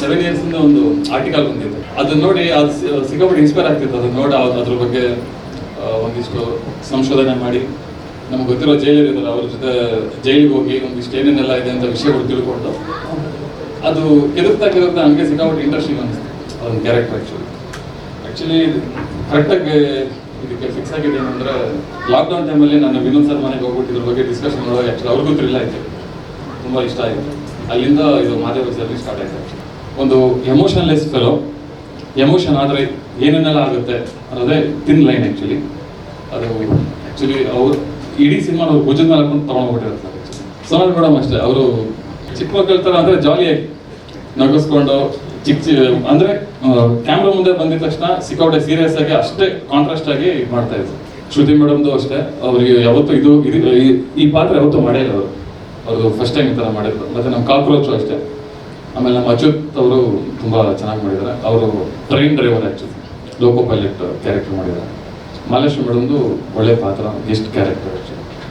7 years ಇಂದ ಒಂದು article ಬಂದಿತ್ತು. ಅದನ್ನ ನೋಡಿ ಅದು ಸಿಕ್ಕಾಪಟ್ಟೆ ಇನ್ಸ್ಪೈರ್ ಆಗ್ತಿತ್ತು. ಅದನ್ನ ನೋಡಿ ಅದ್ರ ಬಗ್ಗೆ ಒಂದಿಷ್ಟು ಸಂಶೋಧನೆ ಮಾಡಿ ನಮ್ಗೆ ಗೊತ್ತಿರೋ ಜೈಲರ್ ಇದ್ದಾರೆ ಅವ್ರ ಜೊತೆ ಜೈಲಿಗೆ ಹೋಗಿ ಒಂದಿಷ್ಟು ಏನೇನೆಲ್ಲ ಇದೆ ಅಂತ ವಿಷಯಗಳು ತಿಳ್ಕೊಂಡು ಅದು ಕೆದಕ್ತಾ ಹಂಗೆ ಸಿಕ್ಕಾಪಟ್ಟೆ ಇಂಟ್ರೆಸ್ಟಿಂಗ್ ಅನಿಸ್ತು ಅದೊಂದು ಕ್ಯಾರೆಕ್ಟರ್. ಆ್ಯಕ್ಚುಲಿ ಕರೆಕ್ಟಾಗಿ ಇದಕ್ಕೆ ಫಿಕ್ಸ್ ಆಗಿದೆ ಏನಂದರೆ ಲಾಕ್ಡೌನ್ ಟೈಮಲ್ಲಿ ನಾನು ವಿನೋದ್ ಸರ್ ಮನೆಗೆ ಹೋಗ್ಬಿಟ್ಟು ಇದ್ರ ಬಗ್ಗೆ ಡಿಸ್ಕಷನ್ ಮಾಡೋದು ಆ್ಯಕ್ಚುಲಿ ಅವ್ರಿಗೂ ಥ್ರಿಲ್ ಆಯಿತು, ತುಂಬ ಇಷ್ಟ ಆಯಿತು. ಅಲ್ಲಿಂದ ಇದು ಮಾದೇವ ಜರ್ನಿ ಸ್ಟಾರ್ಟ್ ಆಯಿತು. ಒಂದು ಎಮೋಷನ್ಲೆಸ್ ಫೆಲೋ, ಎಮೋಷನ್ ಆದರೆ ಏನೇನೆಲ್ಲ ಆಗುತ್ತೆ ಅನ್ನೋದೇ ತಿನ್ ಲೈನ್. ಆ್ಯಕ್ಚುಲಿ ಅದು ಅವ್ರು ಇಡೀ ಸಿನಿಮಾ ಅವ್ರು ಭುಜದ ಮೇಲೆ ಹಾಕೊಂಡು ತೊಗೊಂಡೋಗ್ಬಿಟ್ಟಿರ್ತಾರೆ. ಸೋನಲ್ ಮೇಡಮ್ ಅಷ್ಟೇ, ಅವರು ಚಿಕ್ಕ ಮಕ್ಕಳ ಥರ ಅಂದರೆ ಜಾಲಿಯಾಗಿ ನಗಿಸ್ಕೊಂಡು ಅಂದರೆ ಕ್ಯಾಮ್ರಾ ಮುಂದೆ ಬಂದಿದ ತಕ್ಷಣ ಸಿಕ್ಕಾಪಟ್ಟೆ ಸೀರಿಯಸ್ ಆಗಿ ಅಷ್ಟೇ ಕಾಂಟ್ರಾಸ್ಟ್ ಆಗಿ ಮಾಡ್ತಾ ಇದ್ರು. ಶ್ರುತಿ ಮೇಡಮ್ದು ಅಷ್ಟೇ, ಅವ್ರಿಗೆ ಯಾವತ್ತೂ ಈ ಪಾತ್ರ ಯಾವತ್ತೂ ಮಾಡೇ ಇಲ್ಲ ಅವ್ರದ್ದು ಫಸ್ಟ್ ಟೈಮ್ ಈ ಥರ ಮಾಡಿದ್ರು. ಮತ್ತು ನಮ್ಮ ಕಾಕ್ರೋಚು ಅಷ್ಟೇ. ಆಮೇಲೆ ನಮ್ಮ ಅಚ್ಯುತ್ ಅವರು ತುಂಬ ಚೆನ್ನಾಗಿ ಮಾಡಿದ್ದಾರೆ. ಅವರು ಟ್ರೈನ್ ಡ್ರೈವರ್ ಆ್ಯಕ್ಚುಲಿ, ಲೋಕೋ ಪೈಲಟ್ ಕ್ಯಾರೆಕ್ಟರ್ ಮಾಡಿದ್ದಾರೆ. ಮಾಲೇಶ್ವರಿ ಮೇಡಮ್ದು ಒಳ್ಳೆ ಪಾತ್ರ, ಗೆಸ್ಟ್ ಕ್ಯಾರೆಕ್ಟರ್ ಆ್ಯಕ್ಚುಲಿ.